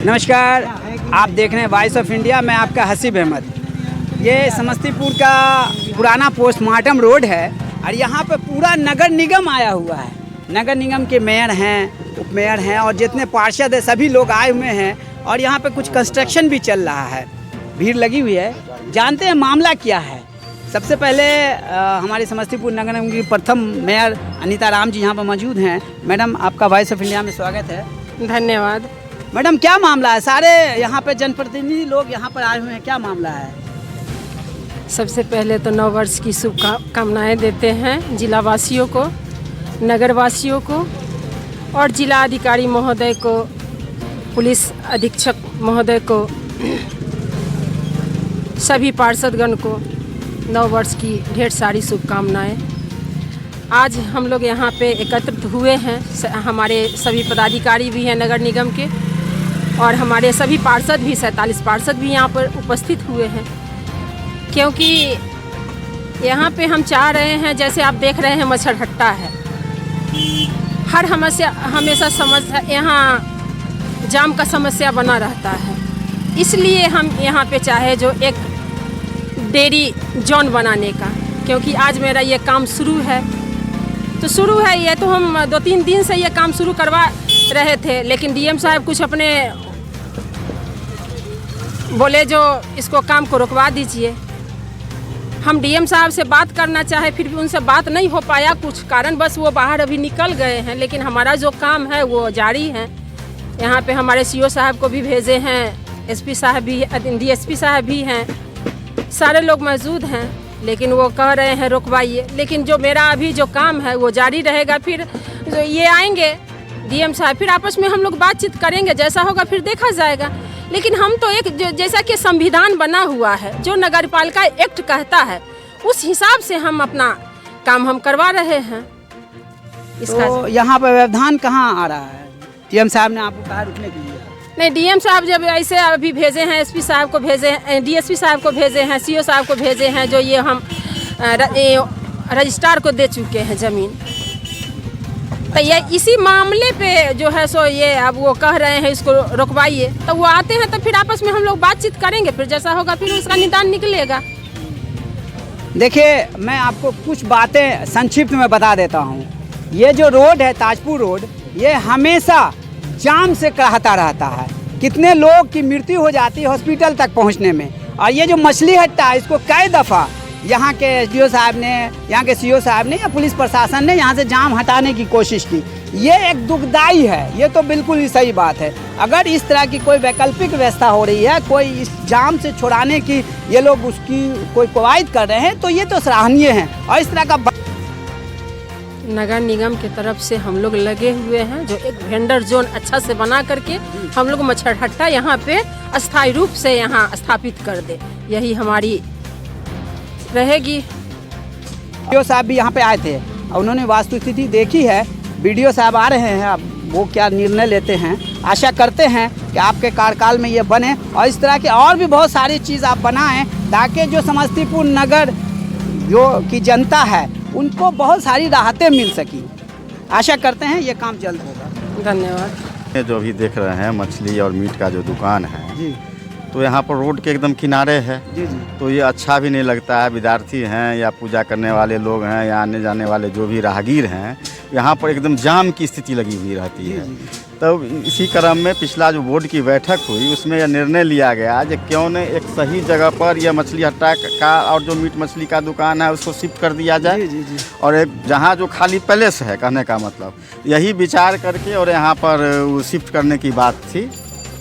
नमस्कार, आप देख रहे हैं वॉइस ऑफ इंडिया। मैं आपका हसीब अहमद। ये समस्तीपुर का पुराना पोस्टमार्टम रोड है और यहाँ पे पूरा नगर निगम आया हुआ है। नगर निगम के मेयर हैं, उप मेयर हैं और जितने पार्षद हैं सभी लोग आए हुए हैं और यहाँ पे कुछ कंस्ट्रक्शन भी चल रहा है। भीड़ लगी हुई है। जानते हैं मामला क्या है। सबसे पहले हमारे समस्तीपुर नगर निगम की प्रथम मेयर अनीता राम जी यहाँ पर मौजूद हैं। मैडम, आपका वॉइस ऑफ इंडिया में स्वागत है। धन्यवाद। मैडम, क्या मामला है? सारे यहाँ पे जनप्रतिनिधि लोग यहाँ पर आए हुए हैं, क्या मामला है? सबसे पहले तो नव वर्ष की शुभकामनाएं देते हैं जिला वासियों को, नगर वासियों को और जिला अधिकारी महोदय को, पुलिस अधीक्षक महोदय को, सभी पार्षदगण को नव वर्ष की ढेर सारी शुभकामनाएं। आज हम लोग यहाँ पे एकत्रित हुए हैं। हमारे सभी पदाधिकारी भी हैं नगर निगम के और हमारे सभी पार्षद भी, 47 पार्षद भी यहाँ पर उपस्थित हुए हैं, क्योंकि यहाँ पे हम चाह रहे हैं, जैसे आप देख रहे हैं मच्छरहट्टा है, हर हमेशा यहाँ जाम का समस्या बना रहता है। इसलिए हम यहाँ पे चाहे जो एक डेयरी जोन बनाने का, क्योंकि आज मेरा ये काम शुरू है ये तो हम 2-3 दिन से ये काम शुरू करवा रहे थे, लेकिन डीएम साहब कुछ अपने बोले जो इसको काम को रुकवा दीजिए। हम डीएम साहब से बात करना चाहे, फिर भी उनसे बात नहीं हो पाया, कुछ कारण बस वो बाहर अभी निकल गए हैं, लेकिन हमारा जो काम है वो जारी है। यहाँ पे हमारे सीओ साहब को भी भेजे हैं, एसपी साहब भी, डीएसपी साहब भी हैं, सारे लोग मौजूद हैं, लेकिन वो कह रहे हैं रुकवाइए। लेकिन जो मेरा अभी जो काम है वो जारी रहेगा। फिर जो ये आएंगे डीएम साहब, फिर आपस में हम लोग बातचीत करेंगे, जैसा होगा फिर देखा जाएगा। लेकिन हम तो एक जैसा कि संविधान बना हुआ है, जो नगरपालिका एक्ट कहता है, उस हिसाब से हम अपना काम हम करवा रहे हैं। इसका तो यहाँ पर व्यवधान कहाँ आ रहा है? डीएम साहब ने आपको कहा रुकने के लिए? नहीं, डीएम साहब जब ऐसे अभी भेजे हैं, एसपी साहब को भेजे हैं, डीएसपी साहब को भेजे हैं, सीओ साहब को भेजे हैं, जो ये हम रजिस्ट्रार को दे चुके हैं ज़मीन। तो ये इसी मामले पे जो है सो ये अब वो कह रहे हैं इसको रुकवाइए। तो वो आते हैं तो फिर आपस में हम लोग बातचीत करेंगे, फिर जैसा होगा फिर उसका निदान निकलेगा। देखिए, मैं आपको कुछ बातें संक्षिप्त में बता देता हूँ। ये जो रोड है ताजपुर रोड, ये हमेशा जाम से कहता रहता है। कितने लोग की मृत्यु हो जाती है हॉस्पिटल तक पहुँचने में। और ये जो मछली हट्टा है, इसको कई दफ़ा यहाँ के एसडीओ साहब ने, यहाँ के सीओ साहब ने या पुलिस प्रशासन ने यहाँ से जाम हटाने की कोशिश की। ये एक दुखदाई है, ये तो बिल्कुल ही सही बात है। अगर इस तरह की कोई वैकल्पिक व्यवस्था हो रही है, कोई इस जाम से छुड़ाने की ये लोग उसकी कोई कवायद कर रहे हैं, तो ये तो सराहनीय है। और इस तरह का नगर निगम की तरफ से हम लोग लगे हुए हैं, जो एक वेंडर जोन अच्छा से बना करके हम लोग मच्छरहट्टा यहाँ पे अस्थायी रूप से यहाँ स्थापित कर दे, यही हमारी रहेगी। वीडियो साहब भी यहाँ पे आए थे और उन्होंने वास्तु स्थिति देखी है। वीडियो साहब आ रहे हैं, अब वो क्या निर्णय लेते हैं। आशा करते हैं कि आपके कार्यकाल में ये बने और इस तरह के और भी बहुत सारी चीज़ आप बनाएं, ताकि जो समस्तीपुर नगर जो की जनता है उनको बहुत सारी राहतें मिल सकी। आशा करते हैं ये काम जल्द होगा। धन्यवाद। जो अभी देख रहे हैं मछली और मीट का जो दुकान है जी, तो यहाँ पर रोड के एकदम किनारे है। जी जी। तो ये अच्छा भी नहीं लगता है। विद्यार्थी हैं या पूजा करने वाले लोग हैं या आने जाने वाले जो भी राहगीर हैं, यहाँ पर एकदम जाम की स्थिति लगी हुई रहती है। तब इसी क्रम में पिछला जो बोर्ड की बैठक हुई, उसमें यह निर्णय लिया गया कि क्यों न एक सही जगह पर यह मछली हट्टा का और जो मीट मछली का दुकान है उसको शिफ्ट कर दिया जाए। जी जी। और एक जहाँ जो खाली पैलेस है, कहने का मतलब यही विचार करके और यहाँ पर शिफ्ट करने की बात थी,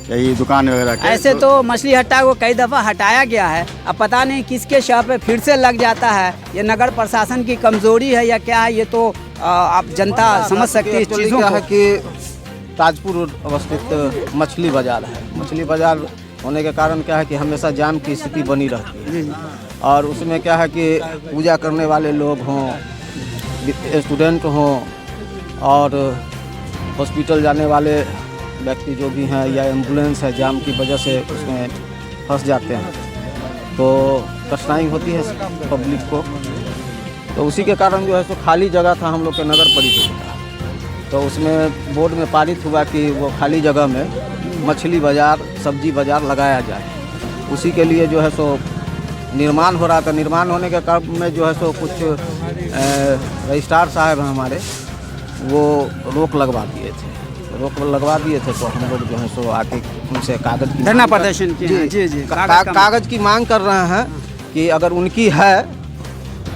यही दुकान वगैरह। ऐसे तो मछली हट्टा को कई दफ़ा हटाया गया है, अब पता नहीं किसके शव पे फिर से लग जाता है। ये नगर प्रशासन की कमजोरी है या क्या है, ये तो आप जनता समझ सकती है इस चीज़ों को। कि ताजपुर रोड अवस्थित मछली बाज़ार है। मछली बाज़ार होने के कारण क्या है कि हमेशा जाम की स्थिति बनी रहती है। और उसमें क्या है कि पूजा करने वाले लोग हों, स्टूडेंट हों और हॉस्पिटल जाने वाले व्यक्ति जो भी हैं या एम्बुलेंस है, जाम की वजह से उसमें फंस जाते हैं, तो कठिनाई होती है पब्लिक को। तो उसी के कारण जो है सो खाली जगह था हम लोग के नगर परिषद का, तो उसमें बोर्ड में पारित हुआ कि वो खाली जगह में मछली बाज़ार, सब्जी बाज़ार लगाया जाए। उसी के लिए जो है सो निर्माण हो रहा था। निर्माण होने के क्रम में जो है सो कुछ रजिस्ट्रार साहब हैं हमारे, वो रोक लगवा दिए थे। तो हम लोग जो है सो आके उनसे कागज़ की धरना प्रदर्शन किए हैं। जी जी, कागज़ की मांग कर रहे हैं कि अगर उनकी है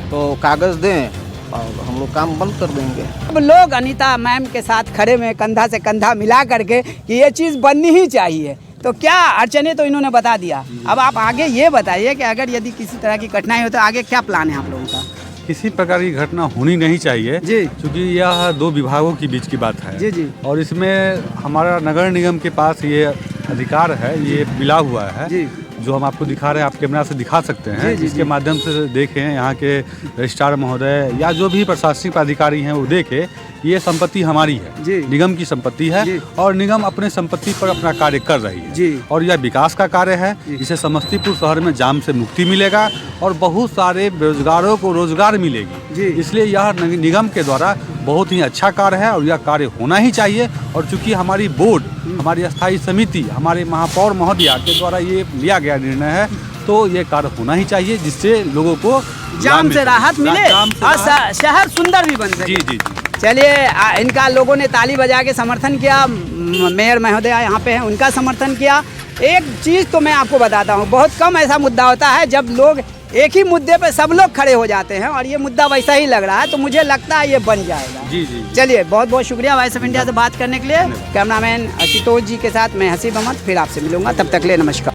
तो कागज़ दें और हम लोग काम बंद कर देंगे। अब लोग अनीता मैम के साथ खड़े में कंधा से कंधा मिला करके कि ये चीज़ बननी ही चाहिए। तो क्या अड़चने तो इन्होंने बता दिया, अब आप आगे ये बताइए कि अगर यदि किसी तरह की कठिनाई हो तो आगे क्या प्लान है आप लोगों का? किसी प्रकार की घटना होनी नहीं चाहिए जी, क्योंकि यह 2 विभागों के बीच की बात है। जी जी और इसमें हमारा नगर निगम के पास ये अधिकार है, ये मिला हुआ है जी, जो हम आपको दिखा रहे हैं, आप कैमरा से दिखा सकते हैं। जी, जी, इसके जी। माध्यम से देखें, यहाँ के रजिस्ट्रार महोदय या जो भी प्रशासनिक अधिकारी हैं वो देखें, ये संपत्ति हमारी है, जी। निगम की संपत्ति है जी। और निगम अपने संपत्ति पर अपना कार्य कर रही है जी। और यह विकास का कार्य है। जी। इससे समस्तीपुर शहर में जाम से मुक्ति मिलेगा और बहुत सारे बेरोजगारों को रोजगार मिलेगी। जी। इसलिए यह निगम के द्वारा बहुत ही अच्छा कार्य है और यह कार्य होना ही चाहिए। और चूंकि हमारी बोर्ड, हमारी स्थायी समिति, हमारे महापौर महोदया के द्वारा ये लिया गया निर्णय है, तो ये कार्य होना ही चाहिए जिससे लोगों को जाम से राहत मिले जाम से और राहत- शहर सुंदर भी बन सके। जी जी जी। चलिए, इनका लोगों ने ताली बजा के समर्थन किया, मेयर महोदया यहाँ पे हैं, उनका समर्थन किया। एक चीज़ तो मैं आपको बताता हूँ, बहुत कम ऐसा मुद्दा होता है जब लोग एक ही मुद्दे पे सब लोग खड़े हो जाते हैं और ये मुद्दा वैसा ही लग रहा है, तो मुझे लगता है ये बन जाएगा। जी जी। चलिए, बहुत बहुत शुक्रिया वॉइस ऑफ इंडिया से बात करने के लिए। कैमरामैन आशुतोष जी के साथ मैं हसीब अहमद, फिर आपसे मिलूंगा, तब तक ले नमस्कार।